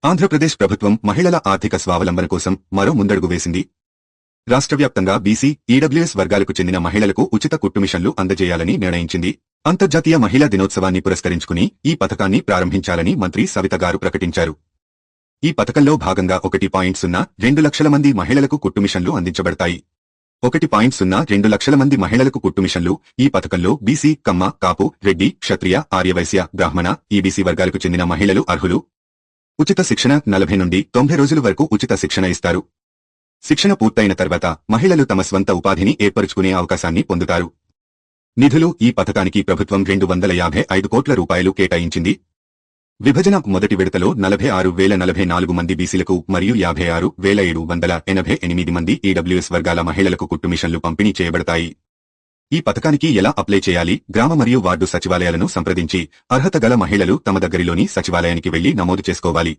ఆంధ్రప్రదేశ్ ప్రభుత్వం మహిళల ఆర్థిక స్వావలంబన కోసం మరో ముందడుగు వేసింది. రాష్ట్రవ్యాప్తంగా బీసీ, ఈడబ్ల్యూఎస్ వర్గాలకు చెందిన మహిళలకు ఉచిత కుట్టుమిషన్లు అందజేయాలని నిర్ణయించింది. అంతర్జాతీయ మహిళా దినోత్సవాన్ని పురస్కరించుకుని ఈ పథకాన్ని ప్రారంభించాలని మంత్రి సవిత గారు ప్రకటించారు. ఈ పథకంలో భాగంగా 1.02 లక్షల మంది మహిళలకు కుట్టుమిషన్లు అందించబడతాయి. 1.02 లక్షల మంది మహిళలకు కుట్టుమిషన్లు. ఈ పథకంలో బీసీ, కమ్మ, కాపు, రెడ్డి, క్షత్రియ, ఆర్యవైశ్య, బ్రాహ్మణ, ఈబీసీ వర్గాలకు చెందిన మహిళలు అర్హులు. ఉచిత శిక్షణ 40 నుండి 90 రోజుల వరకు ఉచిత శిక్షణ ఇస్తారు. శిక్షణ పూర్తయిన తర్వాత మహిళలు తమ స్వంత ఉపాధిని ఏర్పరుచుకునే అవకాశాన్ని పొందుతారు. నిధులు. ఈ పథకానికి ప్రభుత్వం 255 కోట్ల రూపాయలు కేటాయించింది. విభజన మొదటి విడతలో 46,044 మంది బీసీలకు మరియు 56,788 మంది ఈడబ్ల్యూఎస్ వర్గాల మహిళలకు కుట్టుమిషన్లు పంపిణీ చేయబడతాయి. ఈ పథకానికి ఎలా అప్లై చేయాలి? గ్రామ మరియు వార్డు సచివాలయాలను సంప్రదించి అర్హత గల మహిళలు తమ దగ్గరిలోని సచివాలయానికి వెళ్లి నమోదు చేసుకోవాలి.